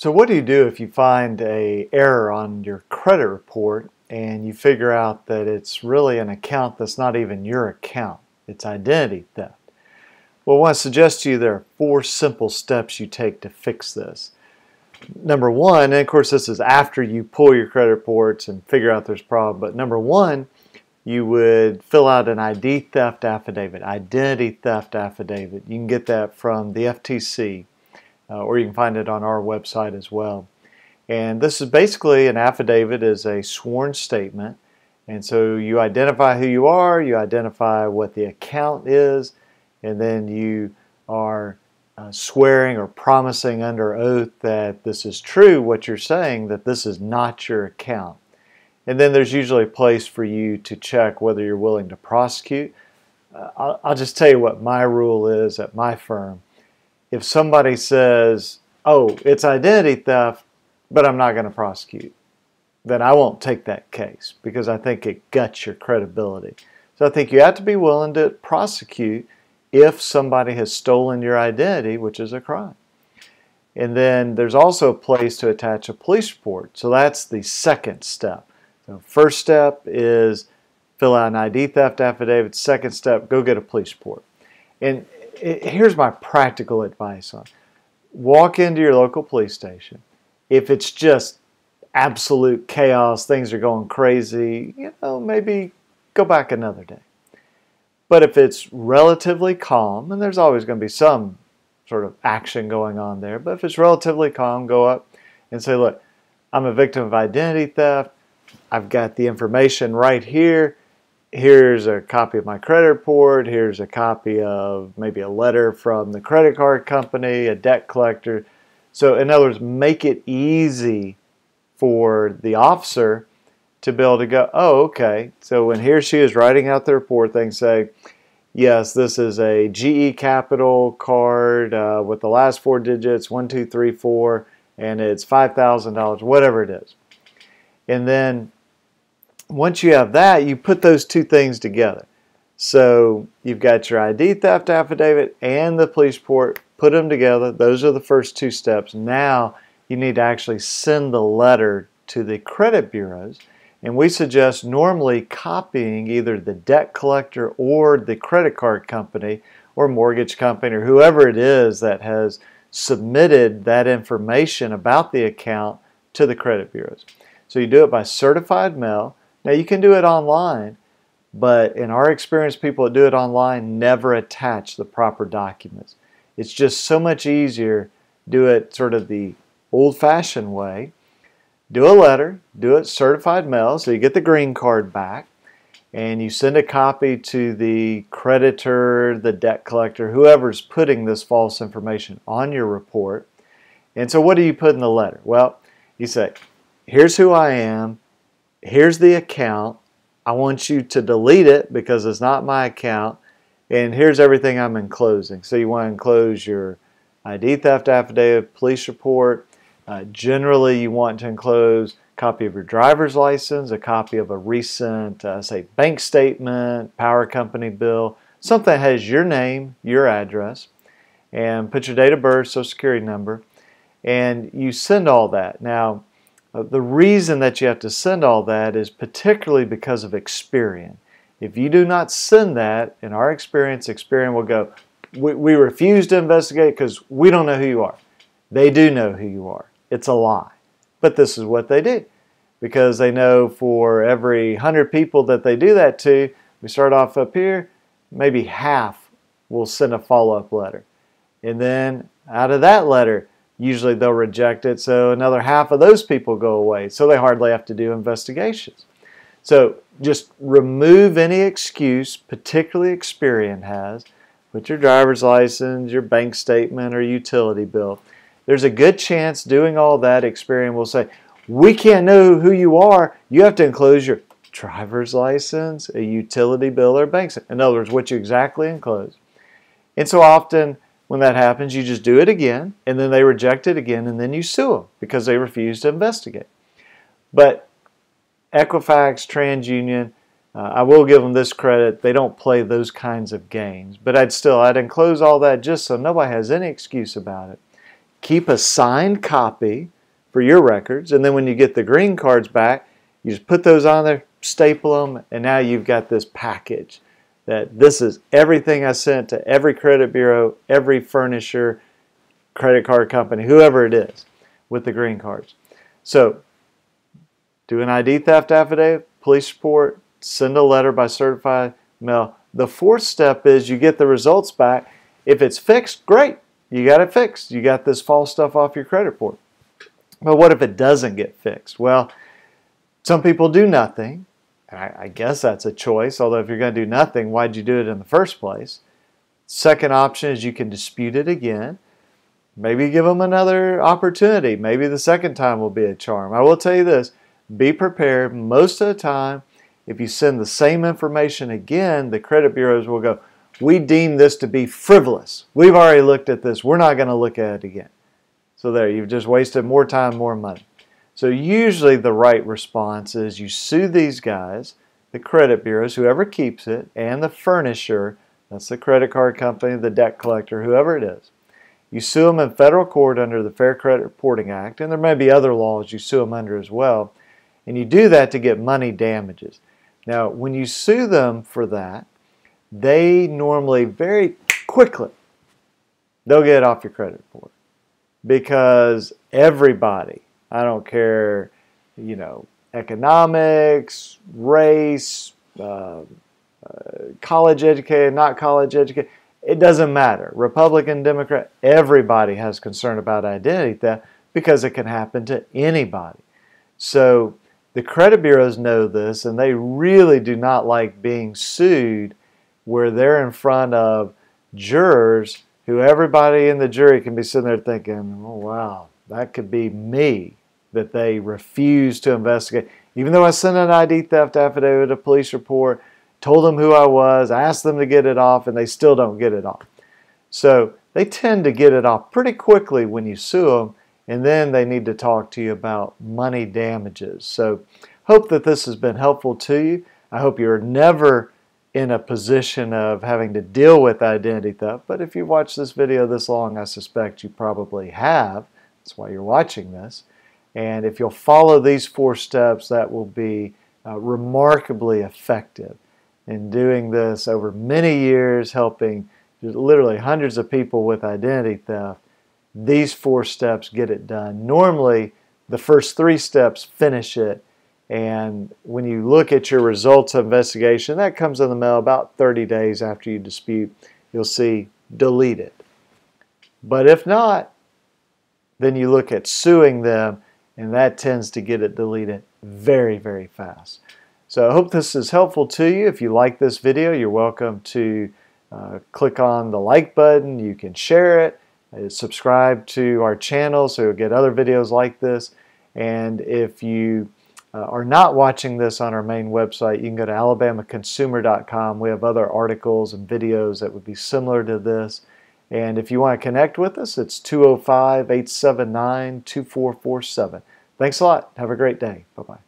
So what do you do if you find an error on your credit report and you figure out that it's really an account that's not even your account? It's identity theft. Well, I want to suggest to you there are 4 simple steps you take to fix this. Number 1, and of course this is after you pull your credit reports and figure out there's a problem, but number 1, you would fill out an ID theft affidavit, identity theft affidavit. You can get that from the FTC. Or you can find it on our website as well. And this is basically an affidavit is a sworn statement. And so you identify who you are, you identify what the account is, and then you are swearing or promising under oath that this is true, what you're saying, that this is not your account. And then there's usually a place for you to check whether you're willing to prosecute. I'll just tell you what my rule is at my firm. If somebody says, oh, it's identity theft, but I'm not going to prosecute, then I won't take that case because I think it guts your credibility. So I think you have to be willing to prosecute if somebody has stolen your identity, which is a crime. And then there's also a place to attach a police report. So that's the second step. So first step is fill out an ID theft affidavit. Second step, go get a police report. And here's my practical advice on it. Walk into your local police station. If it's just absolute chaos, things are going crazy, maybe go back another day. But if it's relatively calm, and there's always going to be some sort of action going on there, but if it's relatively calm, go up and say, look, I'm a victim of identity theft. I've got the information right here. Here's a copy of my credit report. Here's a copy of maybe a letter from the credit card company, a debt collector. So in other words, make it easy for the officer to be able to go, oh, okay. So when he or she is writing out the report, they can say, yes, this is a GE Capital card with the last 4 digits, 1234, and it's $5,000, whatever it is. And then once you have that, you put those 2 things together. So you've got your ID theft affidavit and the police report, put them together. Those are the first 2 steps. Now you need to actually send the letter to the credit bureaus. And we suggest normally copying either the debt collector or the credit card company or mortgage company or whoever it is that has submitted that information about the account to the credit bureaus. So you do it by certified mail. Now you can do it online, but in our experience, people that do it online never attach the proper documents. It's just so much easier. Do it sort of the old-fashioned way. Do a letter, do it certified mail, so you get the green card back, and you send a copy to the creditor, the debt collector, whoever's putting this false information on your report. And so what do you put in the letter? Well, you say, here's who I am. Here's the account. I want you to delete it because it's not my account. And here's everything I'm enclosing. So you want to enclose your ID theft affidavit, police report. Generally, you want to enclose a copy of your driver's license, a copy of a recent, say, bank statement, power company bill, something that has your name, your address, and put your date of birth, social security number, and you send all that. Now, the reason that you have to send all that is particularly because of Experian. If you do not send that, in our experience, Experian will go, we refuse to investigate because we don't know who you are. They do know who you are. It's a lie. But this is what they do because they know for every 100 people that they do that to, we start off up here, maybe half will send a follow-up letter. And then out of that letter, usually they'll reject it, so another half of those people go away, so they hardly have to do investigations. So just remove any excuse, particularly Experian has, with your driver's license, your bank statement, or utility bill. There's a good chance doing all that, Experian will say, we can't know who you are, you have to enclose your driver's license, a utility bill, or bank statement. In other words, what you exactly enclose. And so often, when that happens, you just do it again, and then they reject it again, and then you sue them because they refuse to investigate. But Equifax, TransUnion, I will give them this credit, they don't play those kinds of games. But I'd enclose all that just so nobody has any excuse about it. keep a signed copy for your records, and then when you get the green cards back, you just put those on there, staple them, and now you've got this package that this is everything I sent to every credit bureau, every furnisher, credit card company, whoever it is, with the green cards. So do an ID theft affidavit, police report, send a letter by certified mail. The fourth step is you get the results back. If it's fixed, great. You got it fixed. You got this false stuff off your credit report. But what if it doesn't get fixed? Well, some people do nothing. I guess that's a choice, although if you're going to do nothing, why'd you do it in the first place? Second option is you can dispute it again. Maybe give them another opportunity. Maybe the second time will be a charm. I will tell you this, be prepared. Most of the time, if you send the same information again, the credit bureaus will go, we deem this to be frivolous. We've already looked at this. We're not going to look at it again. So there, you've just wasted more time, more money. So usually the right response is you sue these guys, the credit bureaus, whoever keeps it, and the furnisher, that's the credit card company, the debt collector, whoever it is. You sue them in federal court under the Fair Credit Reporting Act, and there may be other laws you sue them under as well, and you do that to get money damages. Now, when you sue them for that, they normally very quickly, they'll get it off your credit report. Because everybody, I don't care, you know, economics, race, college educated, not college educated, it doesn't matter. Republican, Democrat, everybody has concern about identity theft because it can happen to anybody. So the credit bureaus know this, and they really do not like being sued where they're in front of jurors who everybody in the jury can be sitting there thinking, oh wow, that could be me, that they refuse to investigate. Even though I sent an ID theft affidavit, a police report, told them who I was, asked them to get it off, and they still don't get it off. So they tend to get it off pretty quickly when you sue them, and then they need to talk to you about money damages. So hope that this has been helpful to you. I hope you're never in a position of having to deal with identity theft, but if you've watched this video this long, I suspect you probably have. That's why you're watching this. And if you'll follow these 4 steps, that will be remarkably effective in doing this over many years, helping literally hundreds of people with identity theft. These 4 steps get it done. Normally, the first 3 steps finish it. And when you look at your results of investigation, that comes in the mail about 30 days after you dispute. You'll see deleted. But if not, then you look at suing them, and that tends to get it deleted very, very fast. So I hope this is helpful to you. If you like this video, you're welcome to click on the like button. You can share it, subscribe to our channel so you'll get other videos like this. And if you are not watching this on our main website, you can go to alabamaconsumer.com. We have other articles and videos that would be similar to this. And if you want to connect with us, it's 205-879-2447. Thanks a lot. Have a great day. Bye-bye.